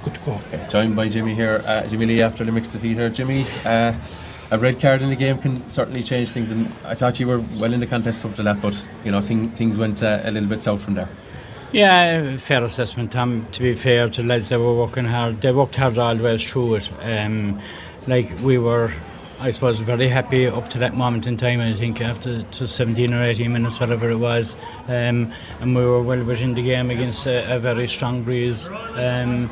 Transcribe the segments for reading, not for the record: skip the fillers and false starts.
good to go. Joined by Jimmy here, Jimmy Lee after Limerick's defeat here. Jimmy, a red card in the game can certainly change things, and I thought you were well in the contest up to that, but things went a little bit south from there. Yeah, fair assessment, Tom. To be fair to the lads, they were working hard. They worked hard all the way through it. We were, I suppose, very happy up to that moment in time. I think after 17 or 18 minutes, whatever it was, and we were well within the game against a very strong breeze. And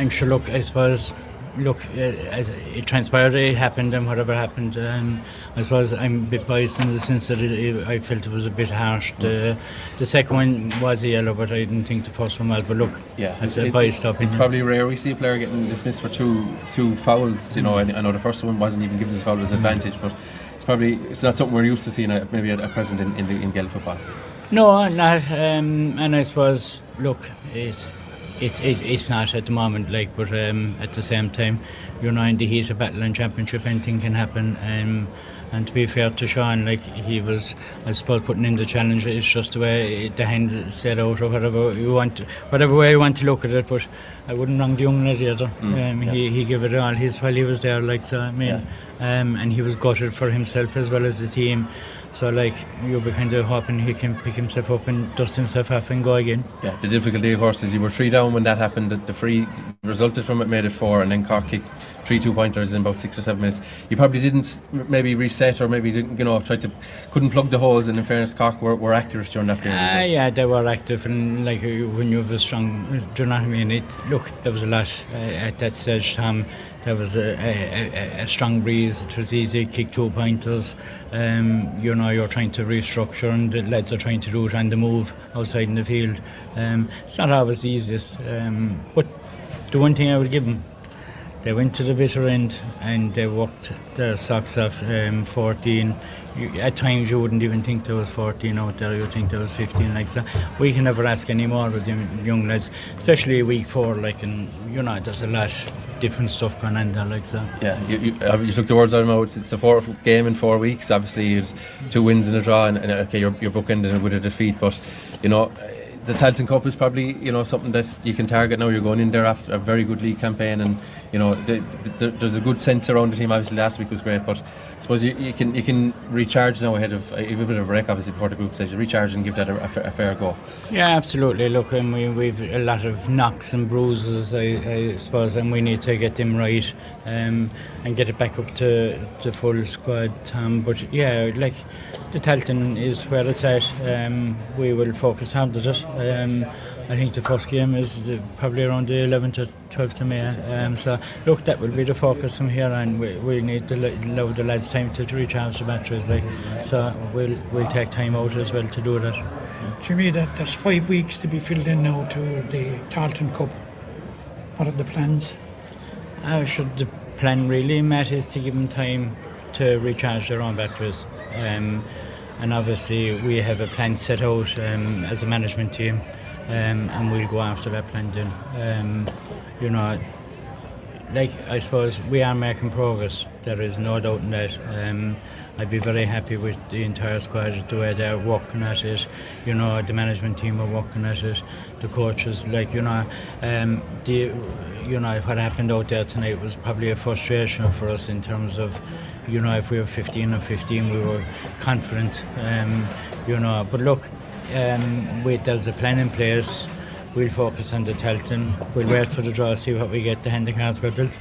sure, look, I suppose. As it transpired, it happened, and whatever happened, I suppose I'm a bit biased in the sense that I felt it was a bit harsh. The second one was a yellow, but I didn't think the first one was. But look, it's a biased opinion. It's probably rare we see a player getting dismissed for two fouls. I know the first one wasn't even given as foul as advantage, but it's not something we're used to seeing maybe at present in Gaelic football. No, not. And I suppose, look, It's not at the moment, but at the same time, in the heat of battle and championship, anything can happen. And to be fair to Sean, he was, I suppose, putting in the challenge. It's just the way the hand set out, or whatever way you want to look at it. But I wouldn't wrong the young lad either. He gave it all while he was there, and he was gutted for himself as well as the team. So you'll be kind of hoping he can pick himself up and dust himself off and go again. Yeah, the difficulty of course is you were 3 down when that happened. The free resulted from it, made it 4, and then Cork kicked 3 2-pointers in about 6 or 7 minutes. You probably didn't maybe reset, or maybe didn't couldn't plug the holes, and in fairness Cork were accurate during that period. Yeah, they were active, and when you have a strong, do you know what I mean? There was a lot at that stage, Tom. There was a strong breeze. It was easy to kick 2-pointers. You're trying to restructure, and the lads are trying to do it on the move outside in the field. It's not always the easiest, but the one thing I would give them, they went to the bitter end and they worked their socks off. 14. At times you wouldn't even think there was 14 out there. You would think there was 15. So we can never ask any more of the young lads, especially week 4. There's a lot different stuff going on there. Yeah, you took the words out of my mouth. It's a 4th game in 4 weeks. Obviously, it's 2 wins and a draw, and okay, you're bookended with a defeat, but the Tailteann Cup is probably something that you can target now. You're going in there after a very good league campaign, and there's a good sense around the team. Obviously last week was great, but I suppose you can recharge now ahead of even a bit of a break, obviously before the group stage. Recharge and give that a fair go. Yeah, absolutely. Look, we've a lot of knocks and bruises, I suppose, and we need to get them right, and get it back up to the full squad. But yeah, the Tailteann is where it's at. We will focus hard at it. I think the first game is probably around the 11th or 12th of May. So look, that will be the focus from here on. We need to allow the lads time to recharge the batteries. So we'll take time out as well to do that. Jimmy, there's 5 weeks to be filled in now to the Tailteann Cup. What are the plans? The plan really, Matt, is to give them time to recharge their own batteries. And obviously we have a plan set out as a management team, and we'll go after that plan then. I suppose we are making progress. There is no doubt in that. I'd be very happy with the entire squad, the way they're working at it. The management team are working at it. The coaches, what happened out there tonight was probably a frustration for us in terms of, if we were 15 or 15, we were confident. But look, there's a plan in place. We'll focus on the Tailteann. We'll wait for the draw, see what we get. The hand cards were built.